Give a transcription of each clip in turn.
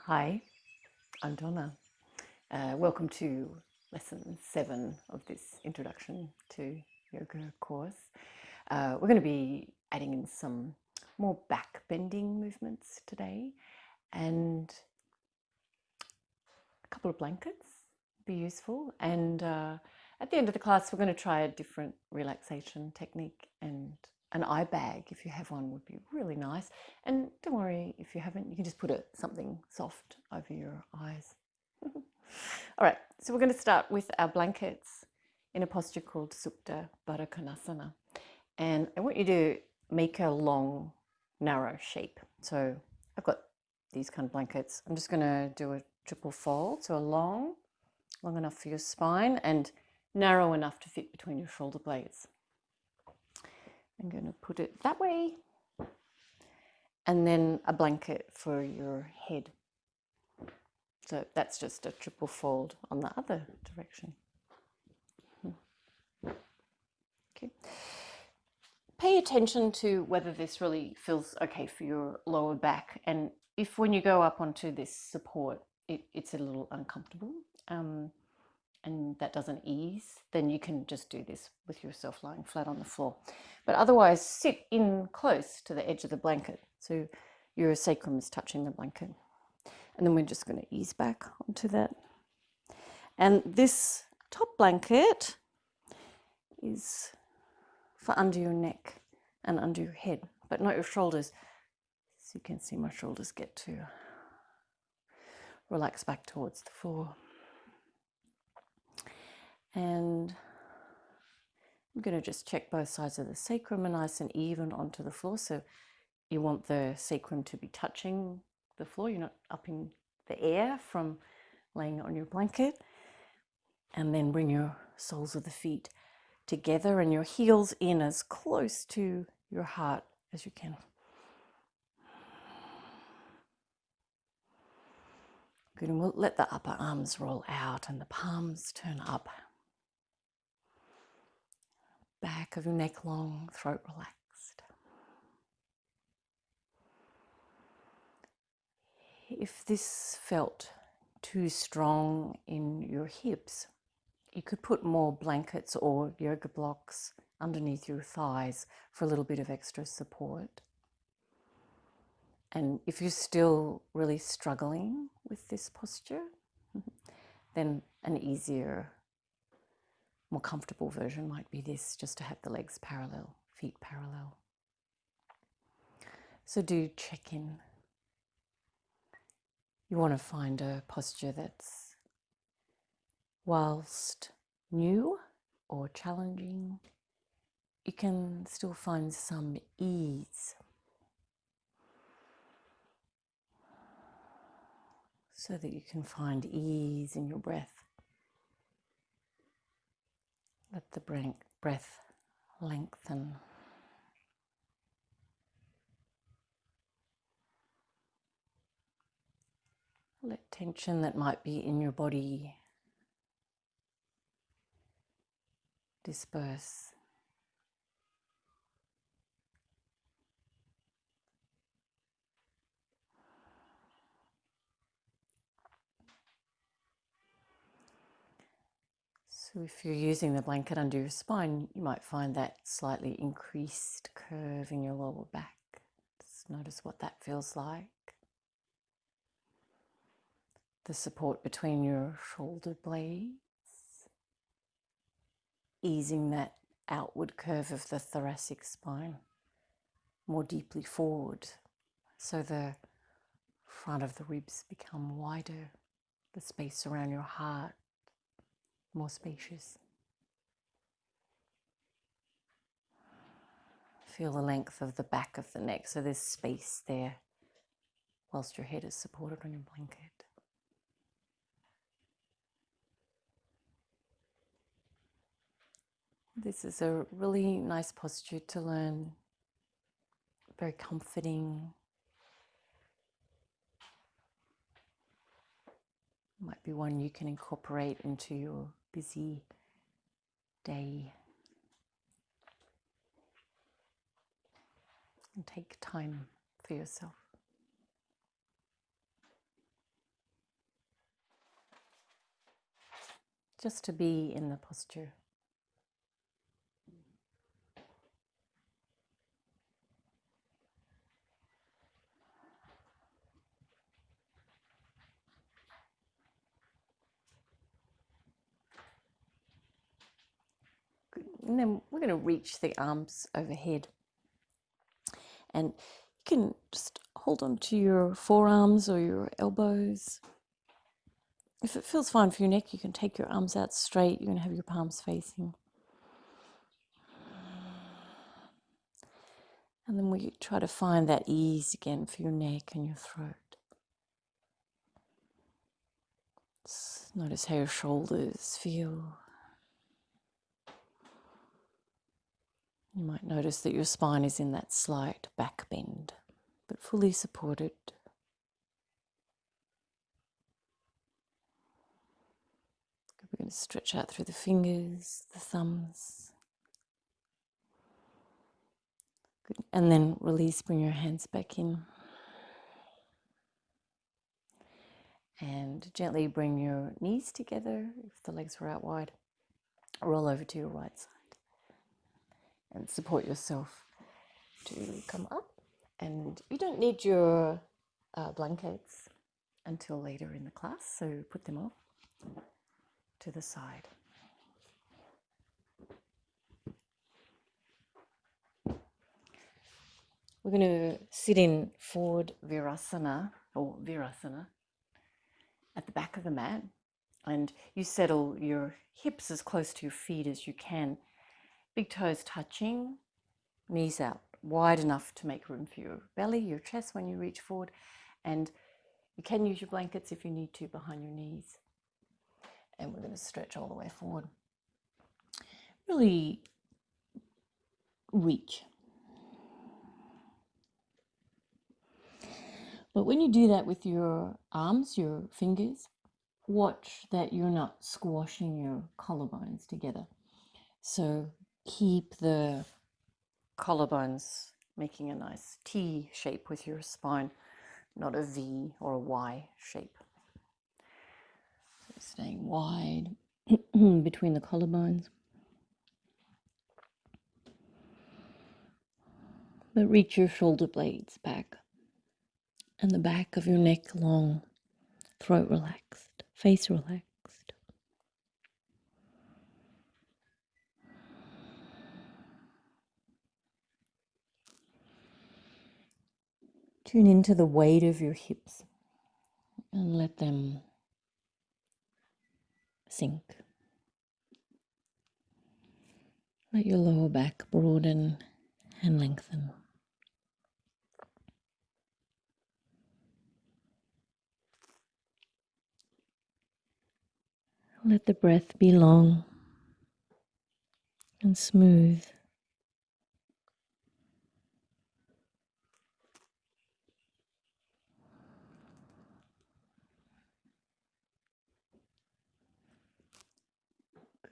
Hi, I'm Donna. Welcome to lesson 7 of this introduction to yoga course. We're going to be adding in some more back bending movements today, and a couple of blankets be useful. And at the end of the class, we're going to try a different relaxation technique, and an eye bag, if you have one, would be really nice. And don't worry if you haven't, you can just put something soft over your eyes. All right, so we're going to start with our blankets in a posture called Supta Baddha Konasana. And I want you to make a long, narrow shape. So I've got these kind of blankets. I'm just going to do a triple fold, so a long enough for your spine and narrow enough to fit between your shoulder blades. I'm going to put it that way, and then a blanket for your head. So that's just a triple fold on the other direction. Okay. Pay attention to whether this really feels okay for your lower back, and if when you go up onto this support it's a little uncomfortable and that doesn't ease, then you can just do this with yourself lying flat on the floor. But otherwise, sit in close to the edge of the blanket so your sacrum is touching the blanket. And then we're just going to ease back onto that. And this top blanket is for under your neck and under your head, but not your shoulders. So you can see my shoulders get to relax back towards the floor. And I'm going to just check both sides of the sacrum are nice and even onto the floor. So you want the sacrum to be touching the floor. You're not up in the air from laying on your blanket. And then bring your soles of the feet together and your heels in as close to your heart as you can. Good, and we'll let the upper arms roll out and the palms turn up. Back of your neck long, throat relaxed. If this felt too strong in your hips, you could put more blankets or yoga blocks underneath your thighs for a little bit of extra support. And if you're still really struggling with this posture, then an easier, more comfortable version might be this, just to have the legs parallel, feet parallel. So do check in. You want to find a posture that's, whilst new or challenging, you can still find some ease. So that you can find ease in your breath. Let the breath lengthen. Let tension that might be in your body disperse. So if you're using the blanket under your spine, you might find that slightly increased curve in your lower back. Just notice what that feels like. The support between your shoulder blades, easing that outward curve of the thoracic spine more deeply forward, so the front of the ribs become wider, the space around your heart more spacious. Feel the length of the back of the neck, so there's space there whilst your head is supported on your blanket. This is a really nice posture to learn, very comforting. Might be one you can incorporate into your busy day. And take time for yourself. just to be in the posture. Good. And then we're going to reach the arms overhead. And you can just hold on to your forearms or your elbows. If it feels fine for your neck, you can take your arms out straight. You're going to have your palms facing. And then we try to find that ease again for your neck and your throat. Just notice how your shoulders feel. You might notice that your spine is in that slight back bend, but fully supported. We're going to stretch out through the fingers, the thumbs. Good. And then release, bring your hands back in. And gently bring your knees together if the legs were out wide. Roll over to your right side. And support yourself to come up. And you don't need your blankets until later in the class, so put them off to the side. We're going to sit in forward virasana or virasana at the back of the mat, and you settle your hips as close to your feet as you can. Big toes touching, knees out wide enough to make room for your belly, your chest when you reach forward, and you can use your blankets if you need to behind your knees. And we're going to stretch all the way forward. Really reach. But when you do that with your arms, your fingers, watch that you're not squashing your collarbones together. So keep the collarbones making a nice T shape with your spine, not a V or a Y shape. So staying wide between the collarbones. But reach your shoulder blades back and the back of your neck long, throat relaxed, face relaxed. Tune into the weight of your hips and let them sink. Let your lower back broaden and lengthen. Let the breath be long and smooth.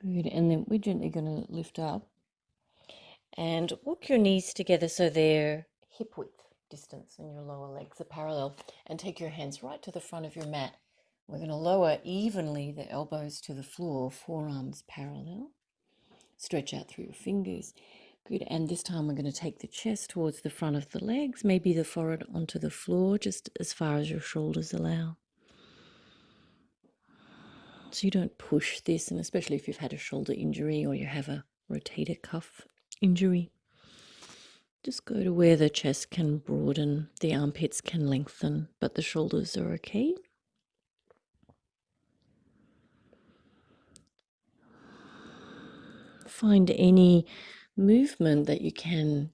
Good, and then we're gently going to lift up and walk your knees together so they're hip width distance and your lower legs are parallel, and take your hands right to the front of your mat. We're going to lower evenly the elbows to the floor, forearms parallel. Stretch out through your fingers. Good, and this time we're going to take the chest towards the front of the legs, maybe the forehead onto the floor, just as far as your shoulders allow. So you don't push this, and especially if you've had a shoulder injury or you have a rotator cuff injury, just go to where the chest can broaden, the armpits can lengthen, but the shoulders are okay. Find any movement that you can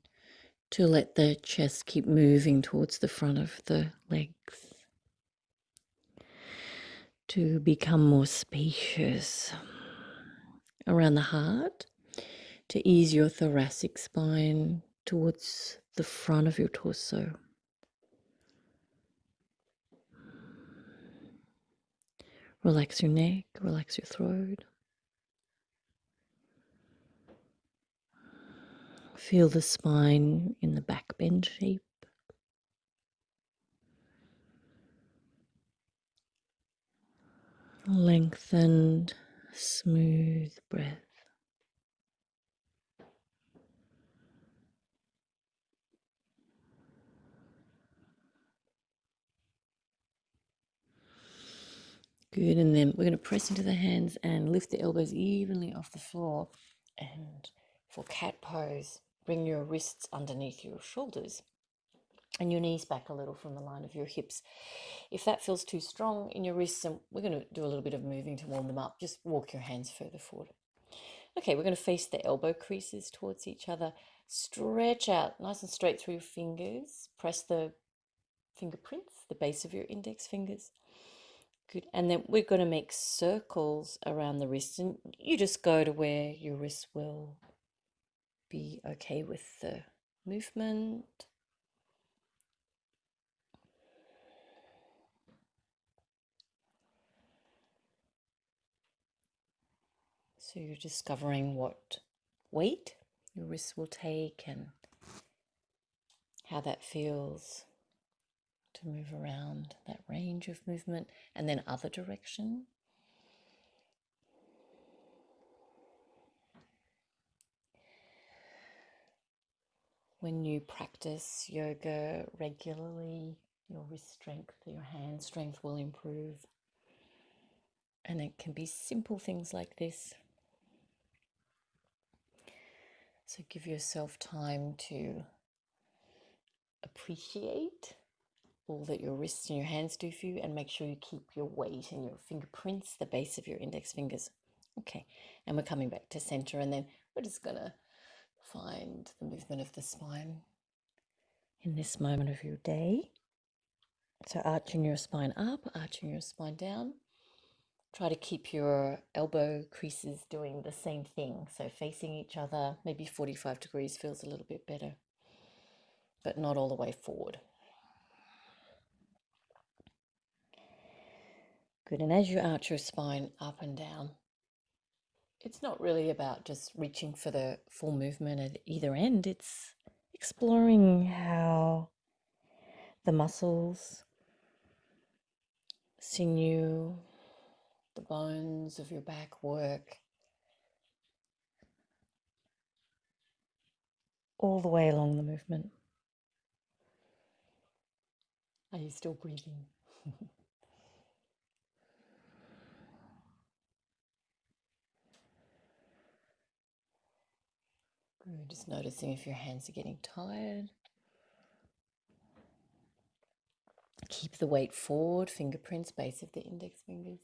to let the chest keep moving towards the front of the legs, to become more spacious around the heart, to ease your thoracic spine towards the front of your torso. Relax your neck, relax your throat. Feel the spine in the back bend shape. Lengthened smooth breath. Good, and then we're going to press into the hands and lift the elbows evenly off the floor. And for cat pose, bring your wrists underneath your shoulders and your knees back a little from the line of your hips. If that feels too strong in your wrists, and we're going to do a little bit of moving to warm them up, just walk your hands further forward. Okay, we're going to face the elbow creases towards each other. Stretch out nice and straight through your fingers. Press the fingerprints, the base of your index fingers. Good. And then we're going to make circles around the wrists, and you just go to where your wrists will be okay with the movement. So you're discovering what weight your wrists will take and how that feels to move around that range of movement, and then other direction. When you practice yoga regularly, your wrist strength, your hand strength will improve. And it can be simple things like this. So give yourself time to appreciate all that your wrists and your hands do for you, and make sure you keep your weight in your fingerprints, the base of your index fingers. Okay, and we're coming back to center, and then we're just going to find the movement of the spine in this moment of your day. So arching your spine up, arching your spine down. Try to keep your elbow creases doing the same thing. So facing each other, maybe 45 degrees feels a little bit better, but not all the way forward. Good, and as you arch your spine up and down, it's not really about just reaching for the full movement at either end. It's exploring how the muscles, sinew, the bones of your back work all the way along the movement. Are you still breathing? Good. Just noticing if your hands are getting tired. Keep the weight forward, fingerprints, base of the index fingers.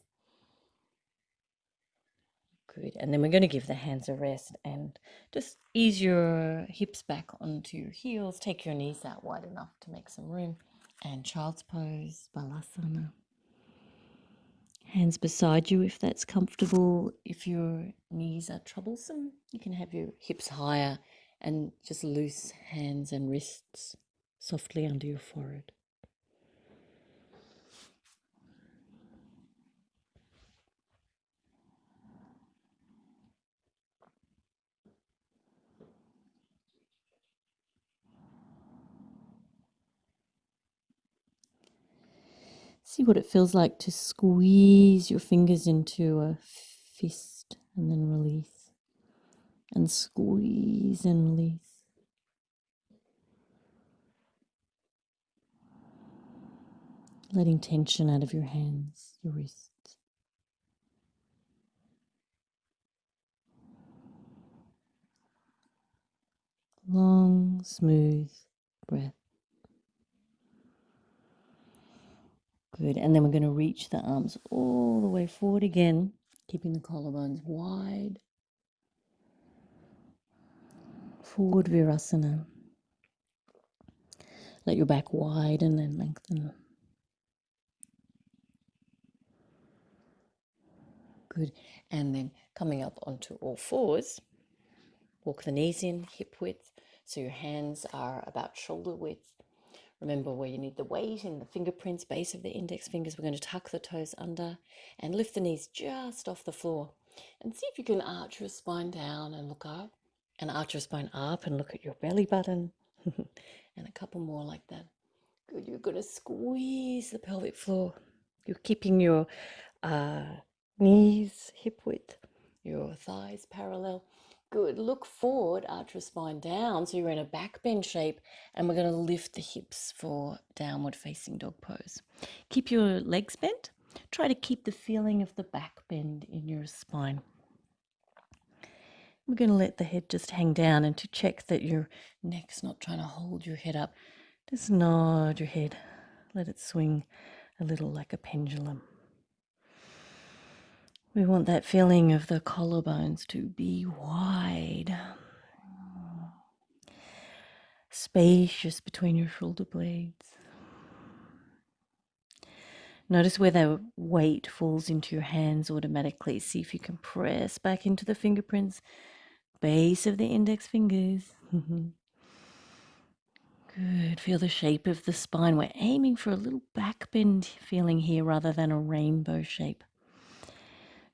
Good. And then we're going to give the hands a rest and just ease your hips back onto your heels. Take your knees out wide enough to make some room. And child's pose, balasana. Hands beside you if that's comfortable. If your knees are troublesome, you can have your hips higher and just loose hands and wrists softly under your forehead. See what it feels like to squeeze your fingers into a fist and then release. And squeeze and release. Letting tension out of your hands, your wrists. Long, smooth breath. Good. And then we're going to reach the arms all the way forward again, keeping the collarbones wide. Forward Virasana. Let your back widen and lengthen. Good. And then coming up onto all fours, walk the knees in, hip width, so your hands are about shoulder width. Remember where you need the weight in the fingerprints, base of the index fingers. We're going to tuck the toes under and lift the knees just off the floor. And see if you can arch your spine down and look up. And arch your spine up and look at your belly button. And a couple more like that. Good. You're going to squeeze the pelvic floor. You're keeping your Knees hip width, your thighs parallel. Good. Look forward, arch your spine down so you're in a back bend shape, and we're going to lift the hips for downward facing dog pose. Keep your legs bent. Try to keep the feeling of the back bend in your spine. We're going to let the head just hang down, and to check that your neck's not trying to hold your head up, just nod your head. Let it swing a little like a pendulum. We want that feeling of the collarbones to be wide, spacious between your shoulder blades. Notice where the weight falls into your hands automatically. See if you can press back into the fingerprints, base of the index fingers. Good. Feel the shape of the spine. We're aiming for a little back bend feeling here rather than a rainbow shape.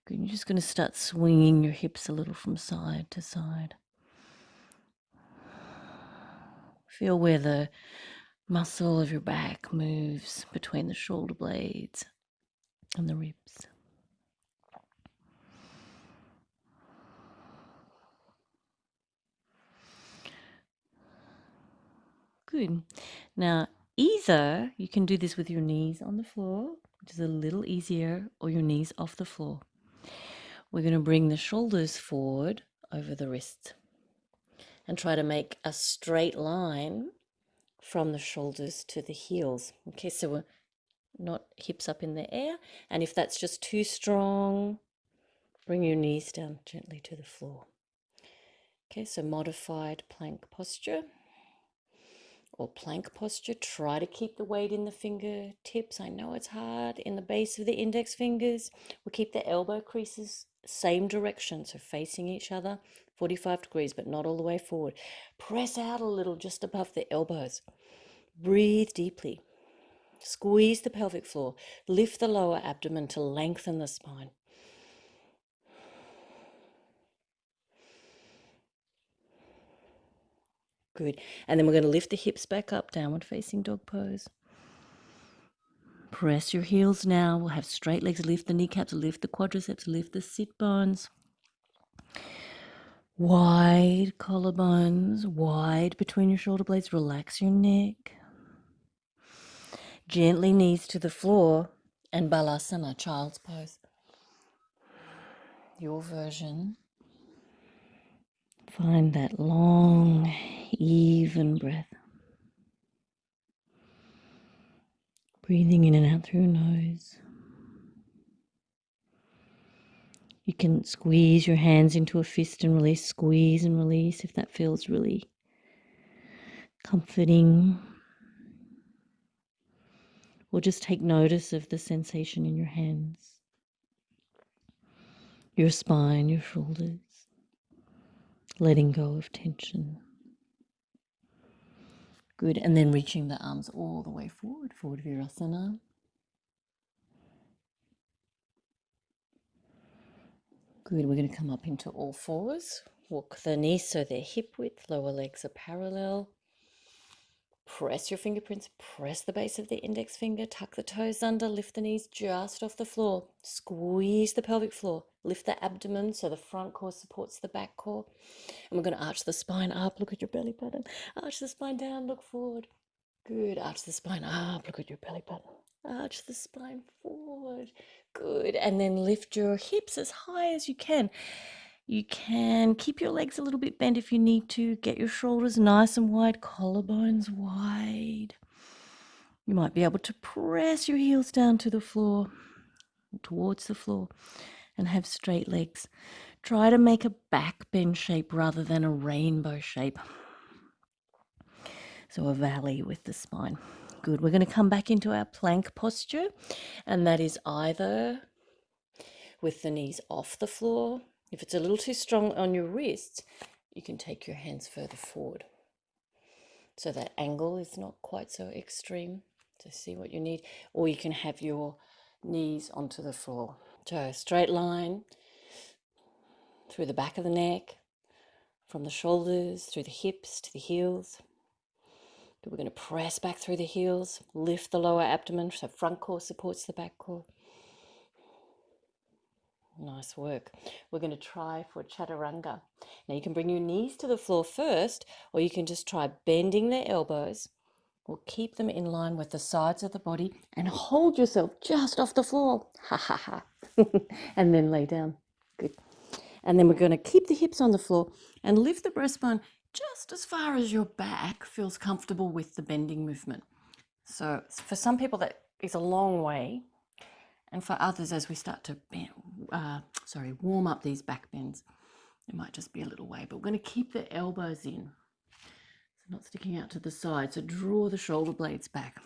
Good. You're just going to start swinging your hips a little from side to side. Feel where the muscle of your back moves between the shoulder blades and the ribs. Good. Now, either you can do this with your knees on the floor, which is a little easier, or your knees off the floor. We're going to bring the shoulders forward over the wrists and try to make a straight line from the shoulders to the heels. Okay, so we're not hips up in the air. And if that's just too strong, bring your knees down gently to the floor. Okay, so modified plank posture or plank posture. Try to keep the weight in the fingertips. I know it's hard in the base of the index fingers. We'll keep the elbow creases same direction, so facing each other, 45 degrees, but not all the way forward. Press out a little just above the elbows. Breathe deeply. Squeeze the pelvic floor. Lift the lower abdomen to lengthen the spine. Good. And then we're going to lift the hips back up, downward facing dog pose. Press your heels now. We'll have straight legs. Lift the kneecaps, lift the quadriceps, lift the sit bones. Wide collarbones, wide between your shoulder blades. Relax your neck. Gently knees to the floor and balasana, child's pose. Your version. Find that long, even breath. Breathing in and out through your nose. You can squeeze your hands into a fist and release, squeeze and release if that feels really comforting. Or just take notice of the sensation in your hands, your spine, your shoulders, letting go of tension. Good, and then reaching the arms all the way forward, forward virasana. Good, we're going to come up into all fours. Walk the knees so they're hip width, lower legs are parallel. Press your fingerprints, press the base of the index finger, tuck the toes under, lift the knees just off the floor. Squeeze the pelvic floor, lift the abdomen so the front core supports the back core. And we're going to arch the spine up, look at your belly button. Arch the spine down, look forward. Good, arch the spine up, look at your belly button. Arch the spine forward. Good, and then lift your hips as high as you can. You can keep your legs a little bit bent if you need to. Get your shoulders nice and wide, collarbones wide. You might be able to press your heels down to the floor, towards the floor, and have straight legs. Try to make a back bend shape rather than a rainbow shape. So a valley with the spine. Good. We're going to come back into our plank posture, and that is either with the knees off the floor. If it's a little too strong on your wrists, you can take your hands further forward. So that angle is not quite so extreme to see what you need. Or you can have your knees onto the floor. So straight line through the back of the neck, from the shoulders, through the hips to the heels. We're going to press back through the heels, lift the lower abdomen so front core supports the back core. Nice work. We're going to try for chaturanga. Now you can bring your knees to the floor first, or you can just try bending the elbows, or keep them in line with the sides of the body and hold yourself just off the floor. Ha ha ha. And then lay down. Good. And then we're going to keep the hips on the floor and lift the breastbone just as far as your back feels comfortable with the bending movement. So for some people that is a long way, and for others as we start to warm up these back bends, it might just be a little way, but we're going to keep the elbows in, so not sticking out to the side. So draw the shoulder blades back.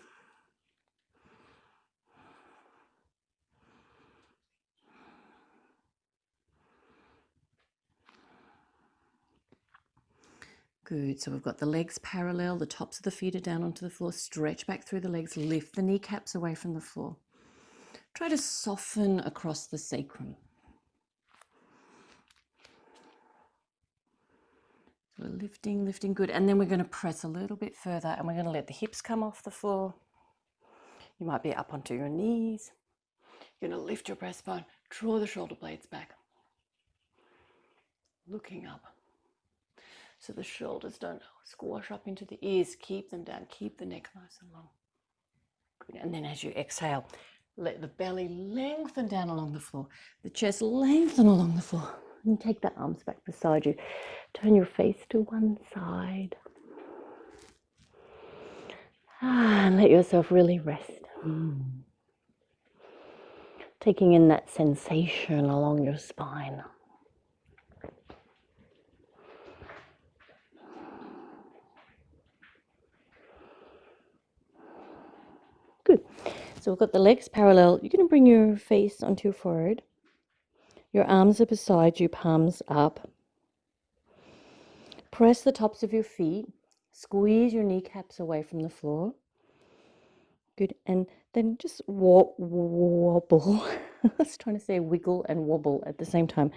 Good. So we've got the legs parallel, the tops of the feet are down onto the floor. Stretch back through the legs, lift the kneecaps away from the floor. Try to soften across the sacrum. So we're lifting, lifting, good. And then we're going to press a little bit further and we're going to let the hips come off the floor. You might be up onto your knees. You're going to lift your breastbone, draw the shoulder blades back. Looking up. So the shoulders don't squash up into the ears. Keep them down. Keep the neck nice and long. Good. And then as you exhale, let the belly lengthen down along the floor. The chest lengthen along the floor. And take the arms back beside you. Turn your face to one side. And let yourself really rest. Taking in that sensation along your spine. Good. So we've got the legs parallel. You're going to bring your face onto your forehead. Your arms are beside you, palms up. Press the tops of your feet. Squeeze your kneecaps away from the floor. Good. And then just wobble. I was trying to say wiggle and wobble at the same time.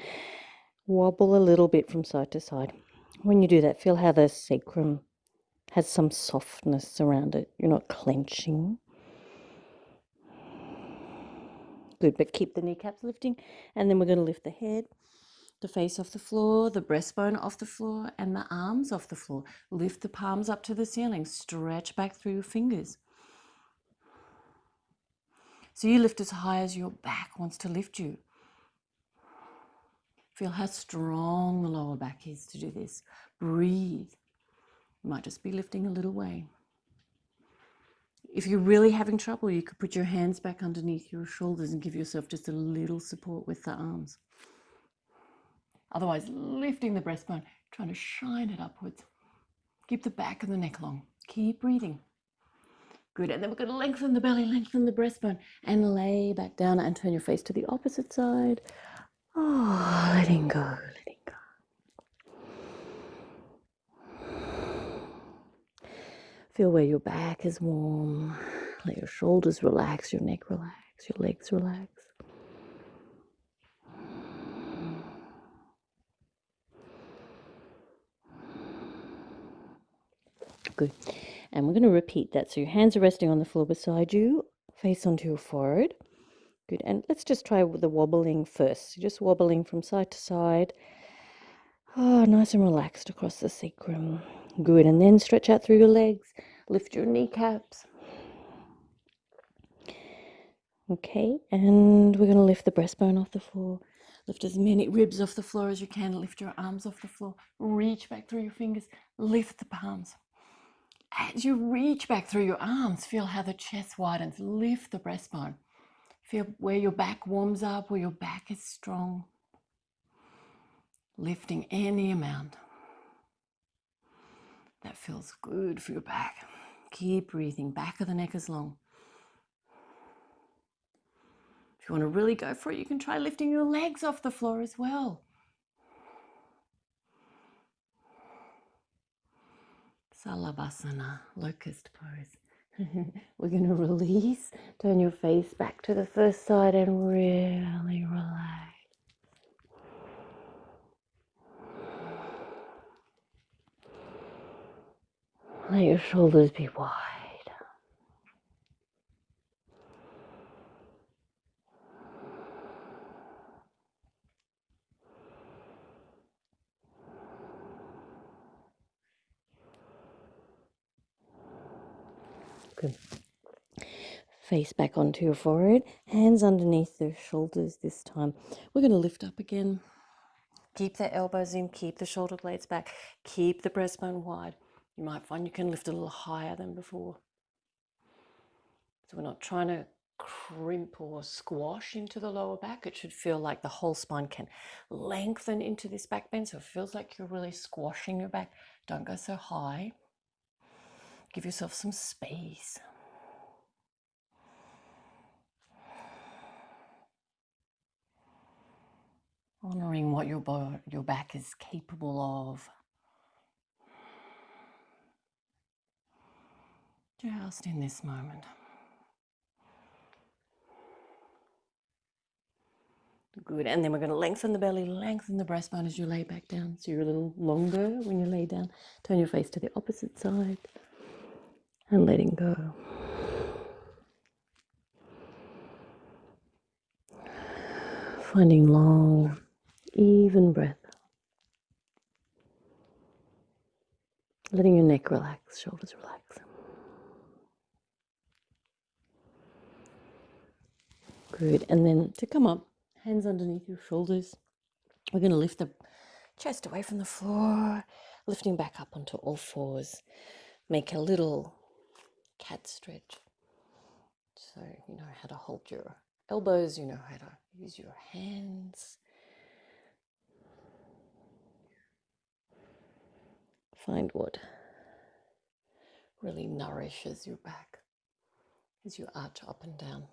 Wobble a little bit from side to side. When you do that, feel how the sacrum has some softness around it. You're not clenching. Good, but keep the kneecaps lifting. And then we're going to lift the head, the face off the floor, the breastbone off the floor, and the arms off the floor. Lift the palms up to the ceiling. Stretch back through your fingers. So you lift as high as your back wants to lift you. Feel how strong the lower back is to do this. Breathe. You might just be lifting a little way. If you're really having trouble, you could put your hands back underneath your shoulders and give yourself just a little support with the arms. Otherwise, lifting the breastbone, trying to shine it upwards. Keep the back of the neck long. Keep breathing. Good. And then we're going to lengthen the belly, lengthen the breastbone, and lay back down and turn your face to the opposite side. Oh, letting go, letting go. Feel where your back is warm. Let your shoulders relax, your neck relax, your legs relax. Good. And we're going to repeat that. So your hands are resting on the floor beside you, face onto your forehead. Good. And let's just try with the wobbling first. So just wobbling from side to side. Oh, nice and relaxed across the sacrum. Good. And then stretch out through your legs. Lift your kneecaps. Okay. And we're going to lift the breastbone off the floor. Lift as many ribs off the floor as you can. Lift your arms off the floor. Reach back through your fingers. Lift the palms. As you reach back through your arms, feel how the chest widens. Lift the breastbone. Feel where your back warms up, where your back is strong. Lifting any amount. That feels good for your back. Keep breathing. Back of the neck is long. If you want to really go for it, you can try lifting your legs off the floor as well. Salavasana, locust pose. We're going to release. Turn your face back to the first side and really relax. Let your shoulders be wide. Good. Face back onto your forehead, hands underneath the shoulders this time. We're going to lift up again. Keep the elbows in, keep the shoulder blades back, keep the breastbone wide. You might find you can lift a little higher than before. So we're not trying to crimp or squash into the lower back. It should feel like the whole spine can lengthen into this back bend, so it feels like you're really squashing your back. Don't go so high. Give yourself some space. Honoring what your back is capable of. Just in this moment. Good, and then we're going to lengthen the belly, lengthen the breastbone as you lay back down. So you're a little longer when you lay down. Turn your face to the opposite side and letting go. Finding long, even breath. Letting your neck relax, shoulders relax. Good, and then to come up, hands underneath your shoulders. We're going to lift the chest away from the floor, lifting back up onto all fours. Make a little cat stretch. So you know how to hold your elbows, you know how to use your hands. Find what really nourishes your back as you arch up and down.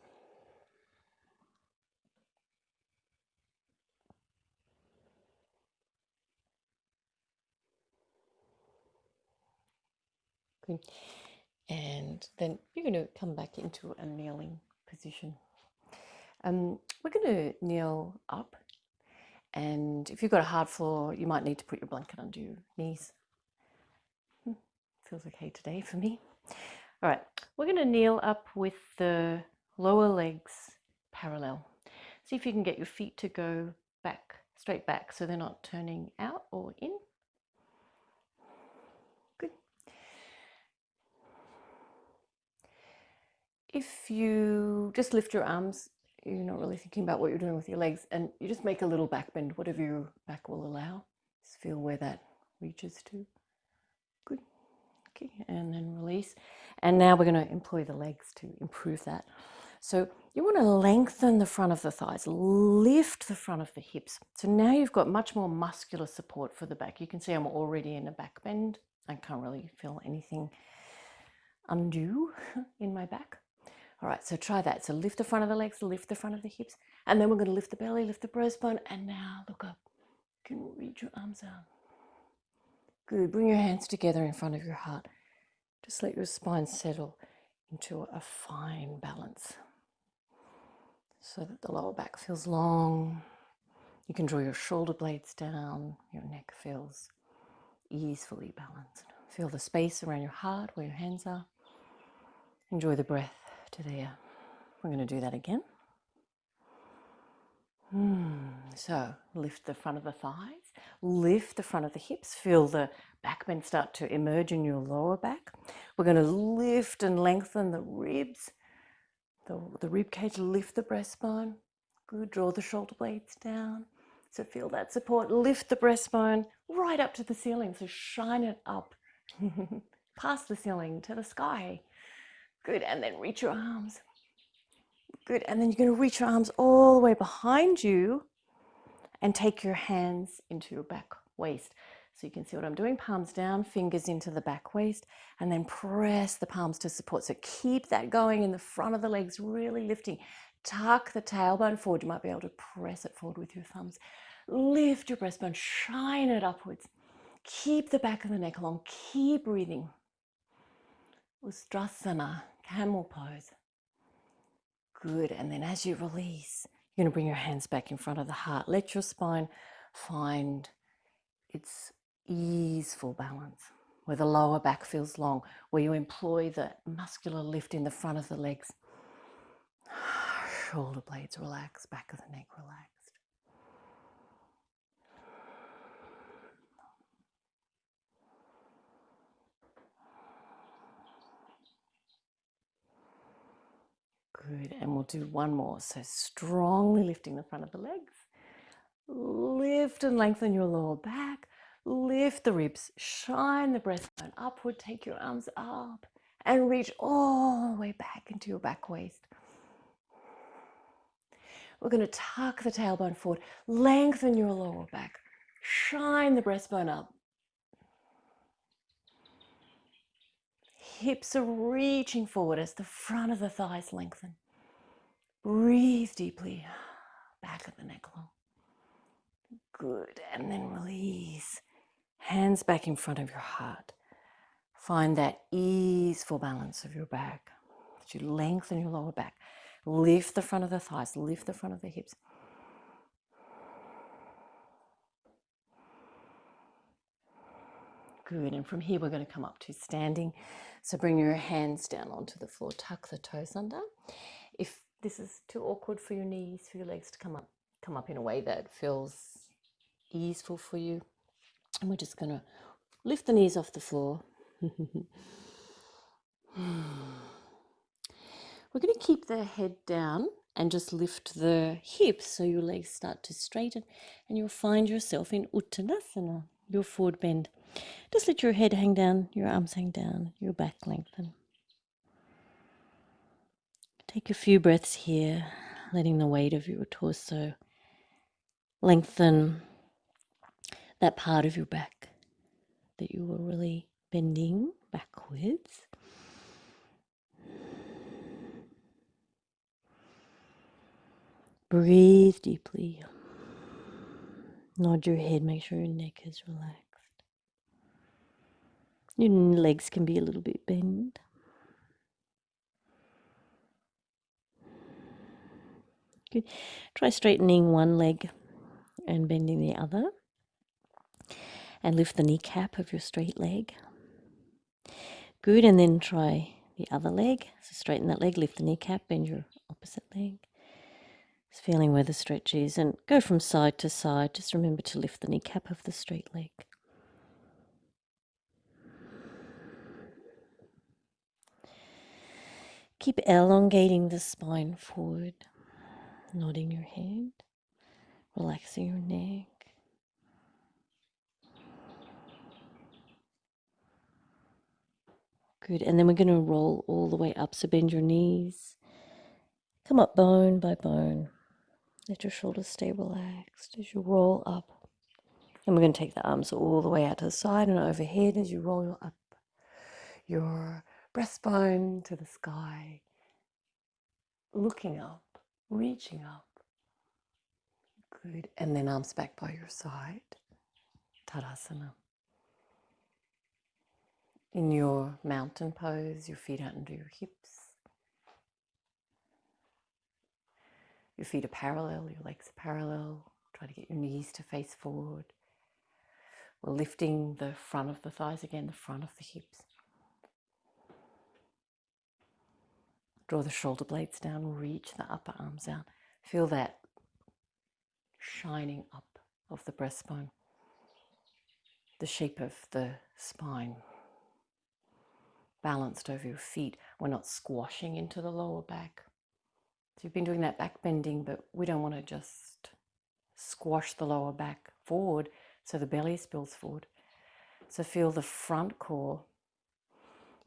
Good. And then you're going to come back into a kneeling position. We're going to kneel up, and if you've got a hard floor, you might need to put your blanket under your knees. Feels okay today for me. All right, we're going to kneel up with the lower legs parallel. See if you can get your feet to go back, straight back, so they're not turning out or in. Good. If you just lift your arms, you're not really thinking about what you're doing with your legs, and you just make a little back bend, whatever your back will allow. Just feel where that reaches to. Good. Okay, and then release. And now we're going to employ the legs to improve that. So you want to lengthen the front of the thighs, lift the front of the hips. So now you've got much more muscular support for the back. You can see I'm already in a back bend. I can't really feel anything undue in my back. All right, so try that. So lift the front of the legs, lift the front of the hips, and then we're going to lift the belly, lift the breastbone, and now look up. You can reach your arms out. Good. Bring your hands together in front of your heart. Just let your spine settle into a fine balance so that the lower back feels long. You can draw your shoulder blades down. Your neck feels easefully balanced. Feel the space around your heart where your hands are. Enjoy the breath to there. We're going to do that again. So lift the front of the thighs, lift the front of the hips, feel the back bend start to emerge in your lower back. We're going to lift and lengthen the ribs, the rib cage, lift the breastbone. Good, draw the shoulder blades down. So feel that support, lift the breastbone right up to the ceiling, so shine it up past the ceiling to the sky. Good, and then reach your arms. Good, and then you're going to reach your arms all the way behind you and take your hands into your back waist. So you can see what I'm doing, palms down, fingers into the back waist, and then press the palms to support. So keep that going in the front of the legs, really lifting. Tuck the tailbone forward. You might be able to press it forward with your thumbs. Lift your breastbone, shine it upwards. Keep the back of the neck long, keep breathing. Ustrasana, camel pose. Good, and then as you release, you're going to bring your hands back in front of the heart. Let your spine find its easeful balance, where the lower back feels long, where you employ the muscular lift in the front of the legs. Shoulder blades relax, back of the neck relaxed. Good, and we'll do one more. So strongly lifting the front of the legs. Lift and lengthen your lower back. Lift the ribs, shine the breastbone upward, take your arms up and reach all the way back into your back waist. We're going to tuck the tailbone forward, lengthen your lower back, shine the breastbone up. Hips are reaching forward as the front of the thighs lengthen. Breathe deeply, back of the neck long. Good, and then release. Hands back in front of your heart. Find that easeful balance of your back. As you lengthen your lower back. Lift the front of the thighs, lift the front of the hips. Good, and from here we're going to come up to standing. So bring your hands down onto the floor, tuck the toes under. If this is too awkward for your knees, for your legs to come up in a way that feels easeful for you. And we're just going to lift the knees off the floor. We're going to keep the head down and just lift the hips so your legs start to straighten and you'll find yourself in Uttanasana, your forward bend. Just let your head hang down, your arms hang down, your back lengthen. Take a few breaths here, letting the weight of your torso lengthen that part of your back that you were really bending backwards. Breathe deeply. Nod your head, make sure your neck is relaxed. Your legs can be a little bit bent. Good. Try straightening one leg and bending the other. And lift the kneecap of your straight leg. Good, and then try the other leg. So straighten that leg, lift the kneecap, bend your opposite leg. Just feeling where the stretch is and go from side to side. Just remember to lift the kneecap of the straight leg. Keep elongating the spine forward, nodding your head, relaxing your neck. Good, and then we're going to roll all the way up, so bend your knees. Come up bone by bone. Let your shoulders stay relaxed as you roll up. And we're going to take the arms all the way out to the side and overhead as you roll up your breastbone to the sky. Looking up, reaching up. Good. And then arms back by your side. Tadasana. In your mountain pose, your feet out under your hips. Your feet are parallel, your legs are parallel. Try to get your knees to face forward. We're lifting the front of the thighs again, the front of the hips. Draw the shoulder blades down, reach the upper arms out. Feel that shining up of the breastbone. The shape of the spine. Balanced over your feet. We're not squashing into the lower back. So you've been doing that back bending, but we don't want to just squash the lower back forward so the belly spills forward. So feel the front core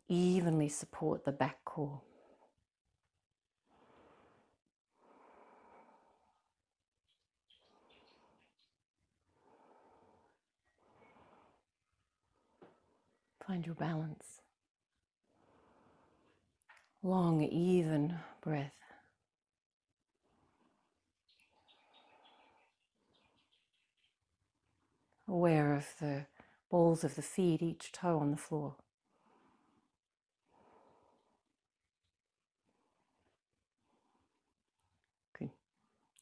evenly support the back core. Find your balance. Long, even breath. Aware of the balls of the feet, each toe on the floor. Good.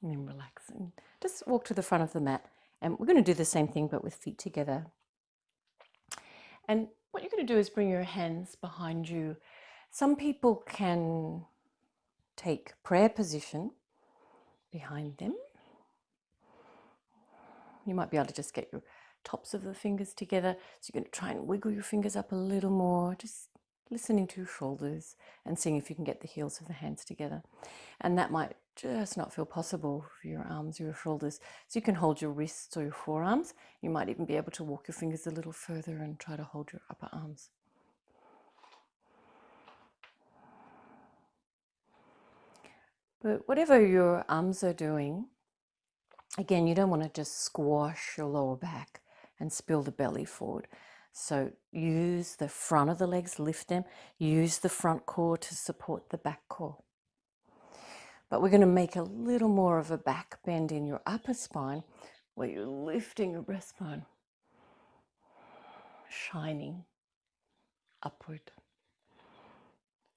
And then relax. And just walk to the front of the mat. And we're going to do the same thing, but with feet together. And what you're going to do is bring your hands behind you. Some people can take prayer position behind them. You might be able to just get your tops of the fingers together. So you're going to try and wiggle your fingers up a little more. Just listening to your shoulders and seeing if you can get the heels of the hands together. And that might just not feel possible for your arms or your shoulders. So you can hold your wrists or your forearms. You might even be able to walk your fingers a little further and try to hold your upper arms. But whatever your arms are doing, again, you don't want to just squash your lower back and spill the belly forward. So use the front of the legs, lift them. Use the front core to support the back core. But we're going to make a little more of a back bend in your upper spine where you're lifting your breastbone, shining upward.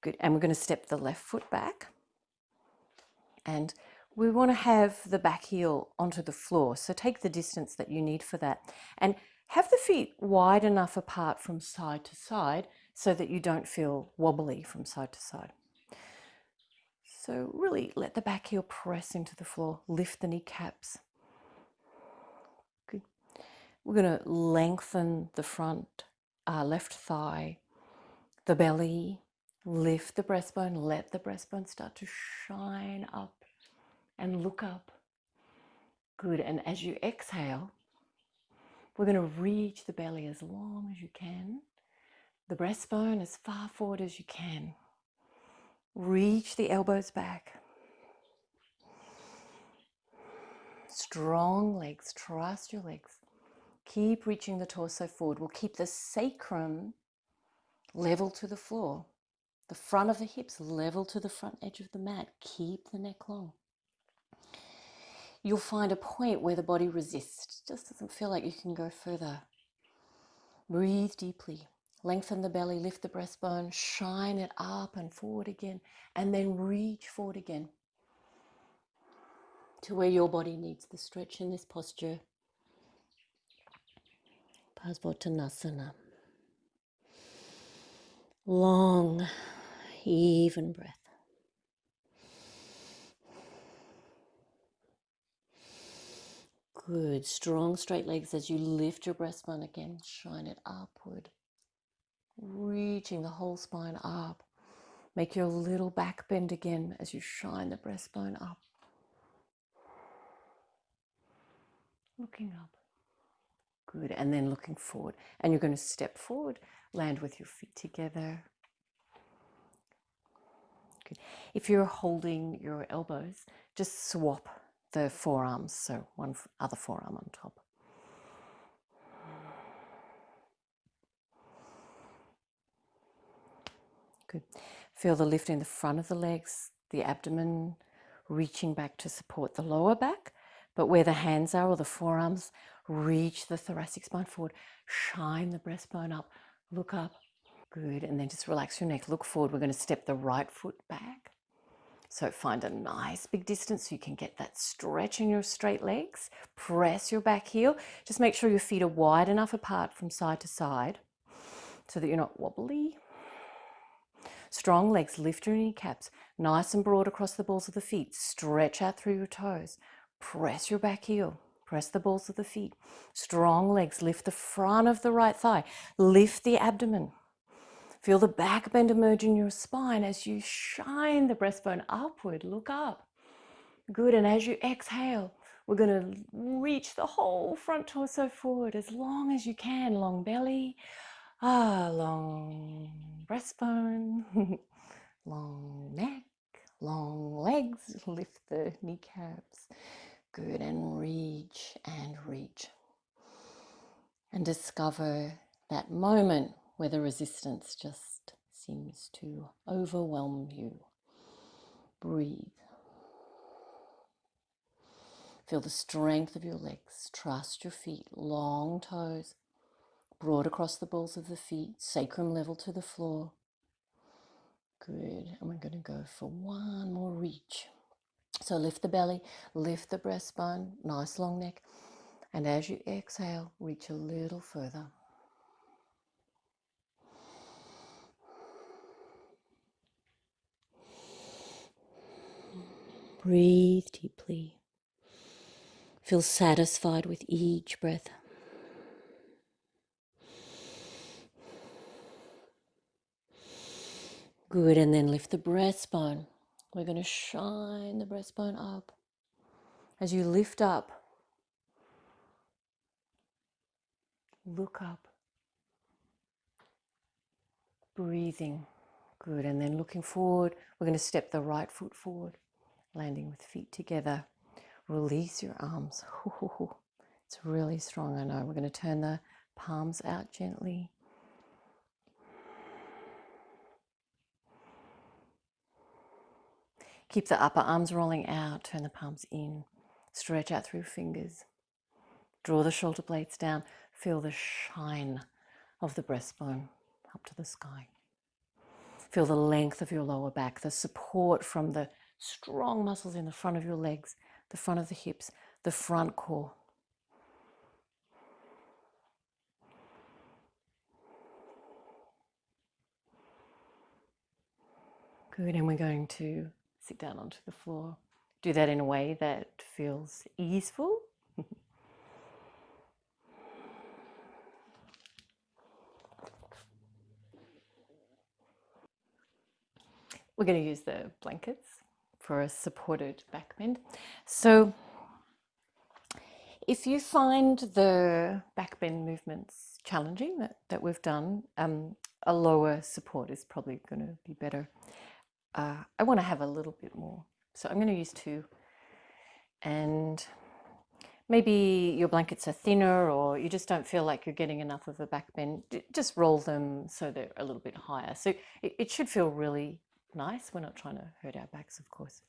Good. And we're going to step the left foot back. And we want to have the back heel onto the floor. So take the distance that you need for that. And have the feet wide enough apart from side to side so that you don't feel wobbly from side to side. So really let the back heel press into the floor. Lift the kneecaps. Good. We're going to lengthen the front left thigh, the belly, lift the breastbone, let the breastbone start to shine up and look up. Good. And as you exhale, we're going to reach the belly as long as you can, the breastbone as far forward as you can. Reach the elbows back. Strong legs, trust your legs. Keep reaching the torso forward. We'll keep the sacrum level to the floor. The front of the hips level to the front edge of the mat. Keep the neck long. You'll find a point where the body resists. It just doesn't feel like you can go further. Breathe deeply. Lengthen the belly, lift the breastbone, shine it up and forward again, and then reach forward again to where your body needs the stretch in this posture. Parsvottanasana. Long, even breath. Good. Strong, straight legs as you lift your breastbone again. Shine it upward. Reaching the whole spine up. Make your little back bend again as you shine the breastbone up. Looking up. Good. And then looking forward. And you're going to step forward, land with your feet together. Good. If you're holding your elbows, just swap the forearms, so one other forearm on top. Good. Feel the lift in the front of the legs, the abdomen reaching back to support the lower back, but where the hands are or the forearms, reach the thoracic spine forward, shine the breastbone up, look up. Good. And then just relax your neck, look forward. We're going to step the right foot back. So find a nice big distance so you can get that stretch in your straight legs. Press your back heel. Just make sure your feet are wide enough apart from side to side so that you're not wobbly. Strong legs, lift your kneecaps, nice and broad across the balls of the feet. Stretch out through your toes. Press your back heel. Press the balls of the feet. Strong legs, lift the front of the right thigh. Lift the abdomen. Feel the back bend emerge in your spine as you shine the breastbone upward. Look up. Good. And as you exhale, we're going to reach the whole front torso forward as long as you can. Long belly. Long breastbone. Long neck. Long legs. Lift the kneecaps. Good. And reach and reach. And discover that moment where the resistance just seems to overwhelm you. Breathe. Feel the strength of your legs. Trust your feet. Long toes. Broad across the balls of the feet. Sacrum level to the floor. Good. And we're going to go for one more reach. So lift the belly. Lift the breastbone. Nice long neck. And as you exhale, reach a little further. Breathe deeply. Feel satisfied with each breath. Good, and then lift the breastbone. We're going to shine the breastbone up. As you lift up, look up, breathing. Good, and then looking forward, we're going to step the right foot forward, landing with feet together. Release your arms. It's really strong, I know. We're going to turn the palms out gently. Keep the upper arms rolling out, turn the palms in, stretch out through fingers. Draw the shoulder blades down, feel the shine of the breastbone up to the sky. Feel the length of your lower back, the support from the strong muscles in the front of your legs, the front of the hips, the front core. Good, and we're going to sit down onto the floor. Do that in a way that feels easeful. We're going to use the blankets for a supported back bend. So if you find the back bend movements challenging that we've done, a lower support is probably going to be better. I want to have a little bit more, so I'm going to use 2. And maybe your blankets are thinner, or you just don't feel like you're getting enough of a back bend. Just roll them so they're a little bit higher. So it should feel really nice. We're not trying to hurt our backs, of course.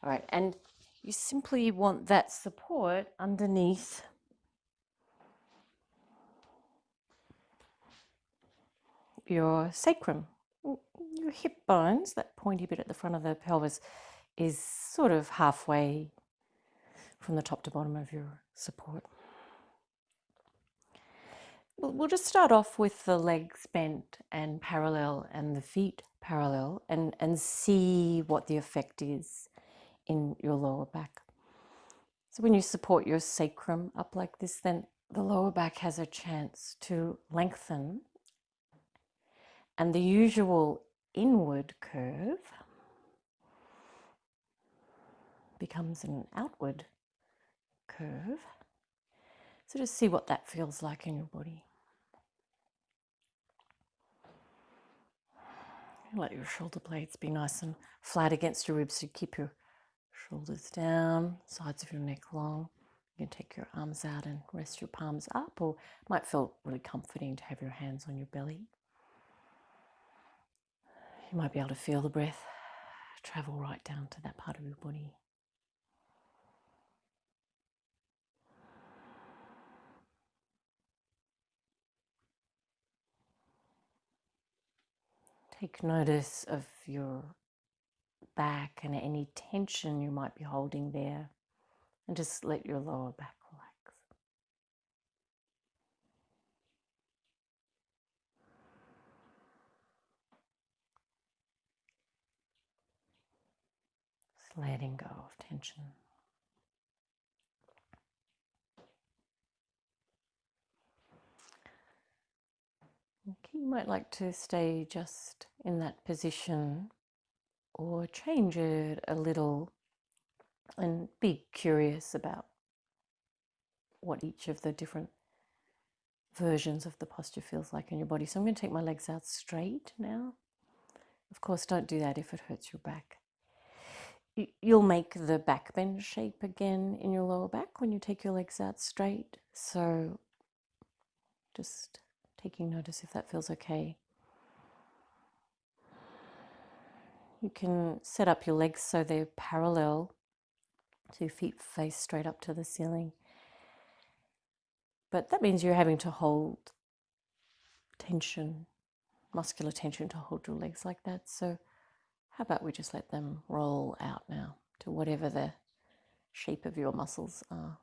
All right, and you simply want that support underneath your sacrum. Your hip bones, that pointy bit at the front of the pelvis, is sort of halfway from the top to bottom of your support. We'll just start off with the legs bent and parallel and the feet parallel, and see what the effect is in your lower back. So when you support your sacrum up like this, then the lower back has a chance to lengthen, and the usual inward curve becomes an outward curve. So just see what that feels like in your body. Let your shoulder blades be nice and flat against your ribs, so you keep your shoulders down, sides of your neck long. You can take your arms out and rest your palms up, or it might feel really comforting to have your hands on your belly. You might be able to feel the breath travel right down to that part of your body. Take notice of your back and any tension you might be holding there, and just let your lower back relax. Just letting go of tension. Okay, you might like to stay just in that position or change it a little and be curious about what each of the different versions of the posture feels like in your body. So I'm going to take my legs out straight now. Of course, don't do that if it hurts your back. You'll make the back bend shape again in your lower back when you take your legs out straight. So just taking notice if that feels okay. You can set up your legs so they're parallel, so your feet face straight up to the ceiling. But that means you're having to hold tension, muscular tension, to hold your legs like that. So how about we just let them roll out now to whatever the shape of your muscles are.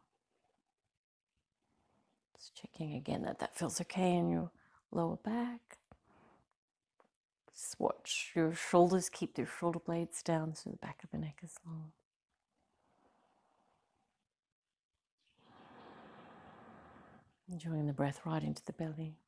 Just checking again that that feels okay in your lower back. Just watch your shoulders, keep your shoulder blades down so the back of the neck is long. Enjoying the breath right into the belly.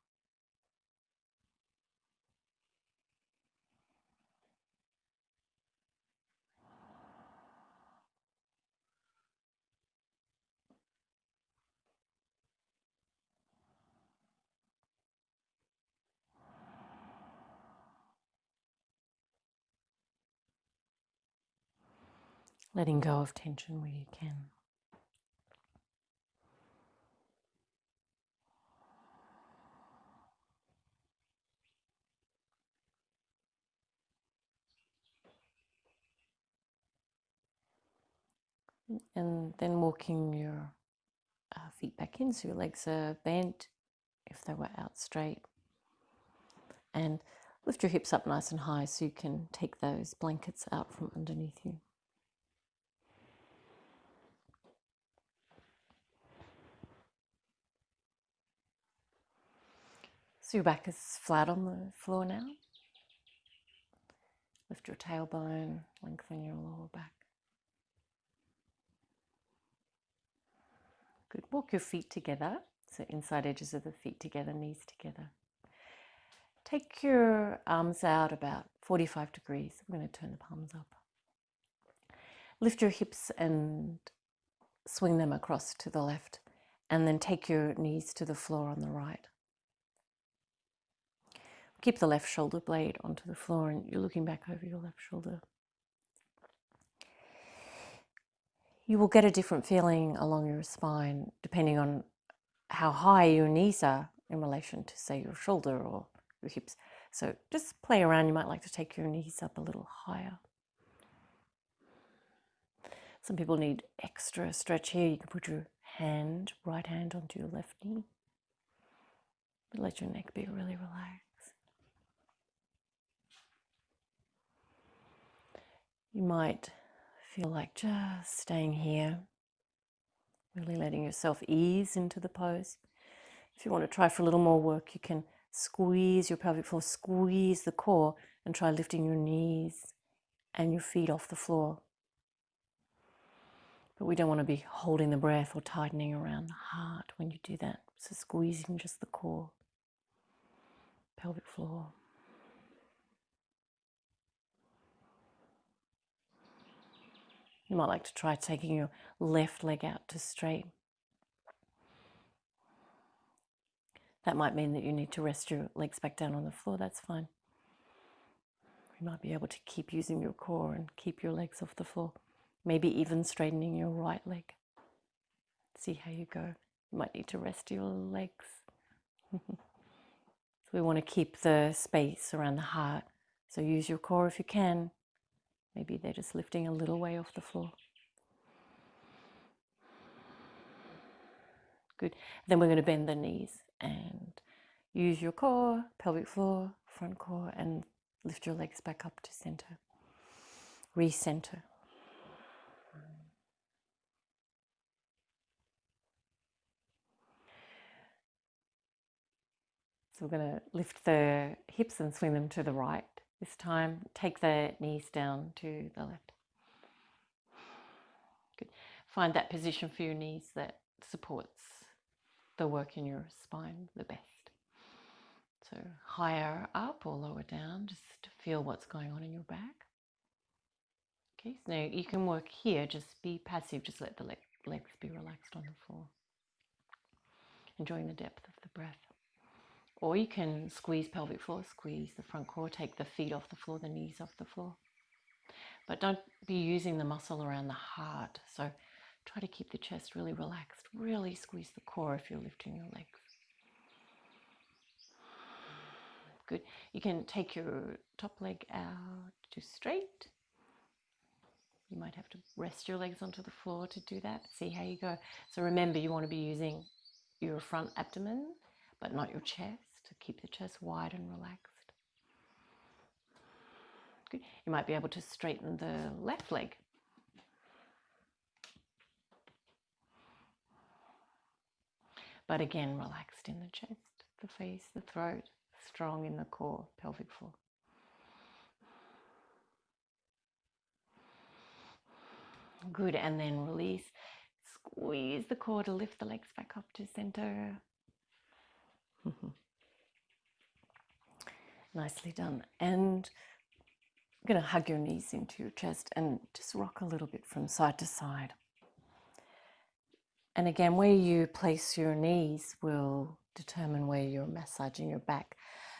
letting go of tension where you can. And then walking your feet back in so your legs are bent if they were out straight. And lift your hips up nice and high so you can take those blankets out from underneath you. So your back is flat on the floor now. Lift your tailbone, lengthen your lower back. Good. Walk your feet together. So inside edges of the feet together, knees together. Take your arms out about 45 degrees. I'm going to turn the palms up. Lift your hips and swing them across to the left. And then take your knees to the floor on the right. Keep the left shoulder blade onto the floor and you're looking back over your left shoulder. You will get a different feeling along your spine depending on how high your knees are in relation to, say, your shoulder or your hips. So just play around. You might like to take your knees up a little higher. Some people need extra stretch here. You can put your right hand onto your left knee. But let your neck be really relaxed. You might feel like just staying here, really letting yourself ease into the pose. If you want to try for a little more work, you can squeeze your pelvic floor, squeeze the core, and try lifting your knees and your feet off the floor. But we don't want to be holding the breath or tightening around the heart when you do that. So squeezing just the core, pelvic floor. You might like to try taking your left leg out to straight. That might mean that you need to rest your legs back down on the floor. That's fine. You might be able to keep using your core and keep your legs off the floor. Maybe even straightening your right leg. See how you go. You might need to rest your legs. So we want to keep the space around the heart. So use your core if you can. Maybe they're just lifting a little way off the floor. Good. Then we're going to bend the knees and use your core, pelvic floor, front core, and lift your legs back up to center. Recenter. So we're going to lift the hips and swing them to the right. This time, take the knees down to the left. Good. Find that position for your knees that supports the work in your spine the best. So higher up or lower down, just to feel what's going on in your back. Okay, so now you can work here, just be passive, just let the legs be relaxed on the floor. Enjoying the depth of the breath. Or you can squeeze pelvic floor, squeeze the front core, take the feet off the floor, the knees off the floor. But don't be using the muscle around the heart. So try to keep the chest really relaxed. Really squeeze the core if you're lifting your legs. Good. You can take your top leg out to straight. You might have to rest your legs onto the floor to do that. See how you go. So remember, you want to be using your front abdomen, but not your chest, to keep the chest wide and relaxed. Good. You might be able to straighten the left leg. But again, relaxed in the chest, the face, the throat, strong in the core, pelvic floor. Good, and then release. Squeeze the core to lift the legs back up to center. Nicely done. And I'm going to hug your knees into your chest and just rock a little bit from side to side. And again, where you place your knees will determine where you're massaging your back.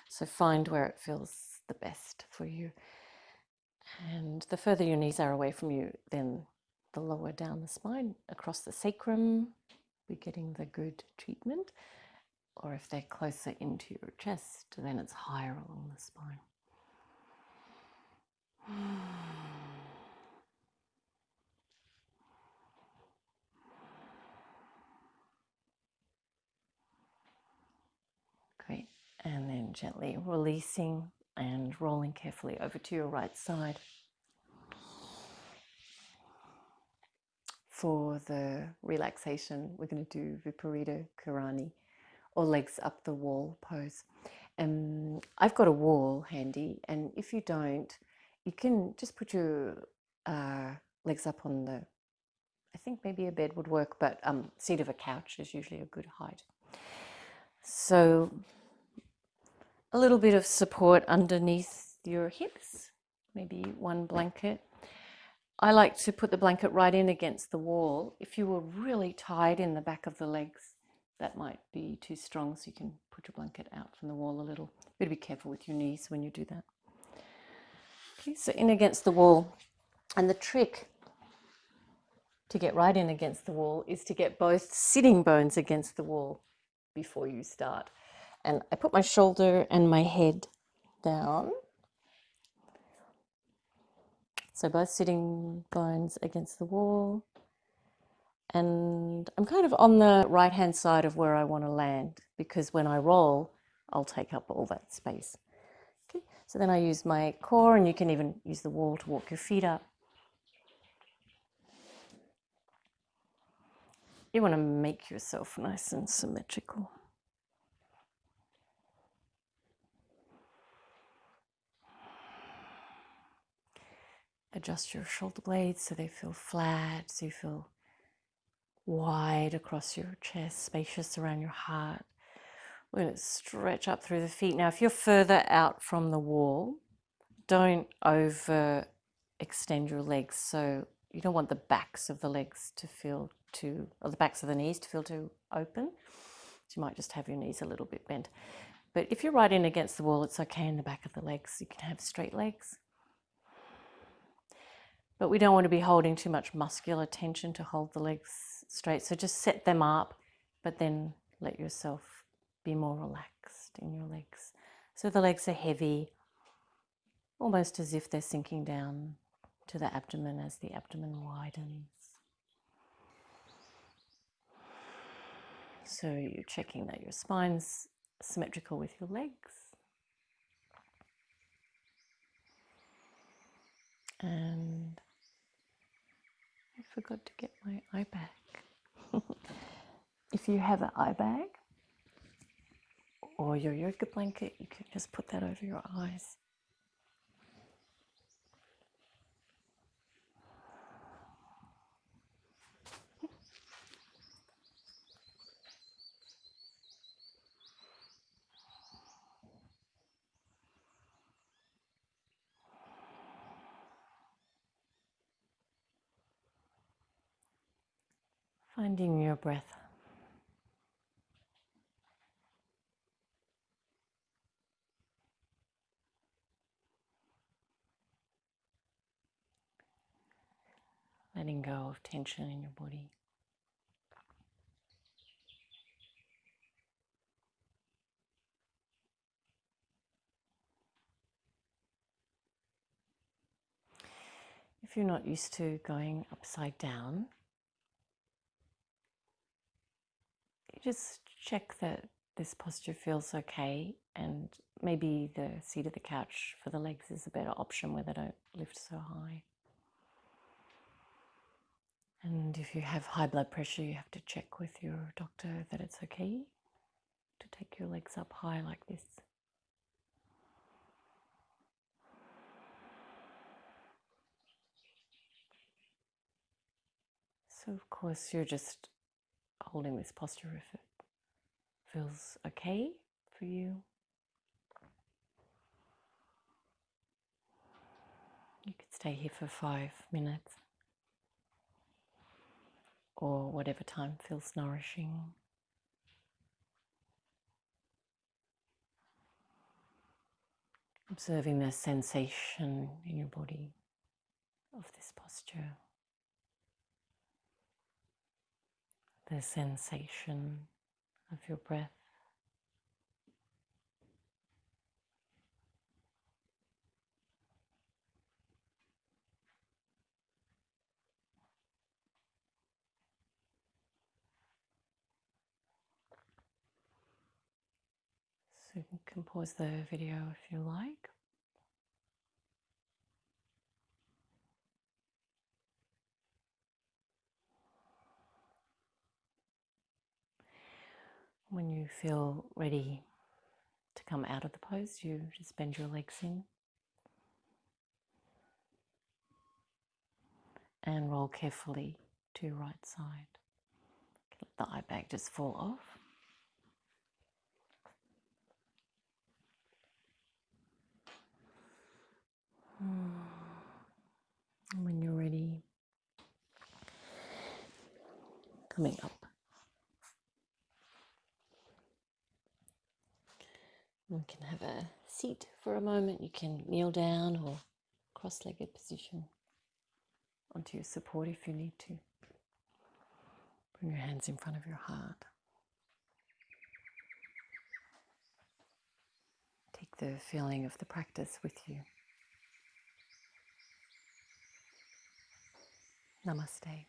So find where it feels the best for you. And the further your knees are away from you, then the lower down the spine, across the sacrum, we're getting the good treatment. Or if they're closer into your chest, then it's higher along the spine. Great. And then gently releasing and rolling carefully over to your right side. For the relaxation, we're going to do Viparita Karani, or legs up the wall pose. I've got a wall handy, and if you don't, you can just put your legs up on the, I think maybe a bed would work, but seat of a couch is usually a good height. So a little bit of support underneath your hips, maybe one blanket. I like to put the blanket right in against the wall. If you were really tied in the back of the legs, that might be too strong, so you can put your blanket out from the wall a little. You've got to be careful with your knees when you do that. Okay, so in against the wall. And the trick to get right in against the wall is to get both sitting bones against the wall before you start. And I put my shoulder and my head down. So both sitting bones against the wall. And I'm kind of on the right-hand side of where I want to land, because when I roll, I'll take up all that space. Okay, so then I use my core, and you can even use the wall to walk your feet up. You want to make yourself nice and symmetrical. Adjust your shoulder blades so they feel flat, so you feel wide across your chest, spacious around your heart. We're going to stretch up through the feet. Now, if you're further out from the wall, don't over extend your legs. So you don't want the backs of the legs to feel too, or the backs of the knees to feel too open. So you might just have your knees a little bit bent. But if you're right in against the wall, it's okay in the back of the legs. You can have straight legs. But we don't want to be holding too much muscular tension to hold the legs straight. So just set them up, but then let yourself be more relaxed in your legs. So the legs are heavy, almost as if they're sinking down to the abdomen as the abdomen widens. So you're checking that your spine's symmetrical with your legs. And I forgot to get my eye bag. If you have an eye bag or your yoga blanket, you can just put that over your eyes. Finding your breath. Letting go of tension in your body. If you're not used to going upside down, you just check that this posture feels okay, and maybe the seat of the couch for the legs is a better option where they don't lift so high. And if you have high blood pressure, you have to check with your doctor that it's okay to take your legs up high like this. So of course you're just holding this posture if it feels okay for you. You could stay here for 5 minutes or whatever time feels nourishing. Observing the sensation in your body of this posture. the sensation of your breath. So you can pause the video if you like. When you feel ready to come out of the pose, you just bend your legs in and roll carefully to your right side. Let the eye bag just fall off. And when you're ready, coming up. You can have a seat for a moment. You can kneel down or cross-legged position onto your support if you need to. Bring your hands in front of your heart. Take the feeling of the practice with you. Namaste.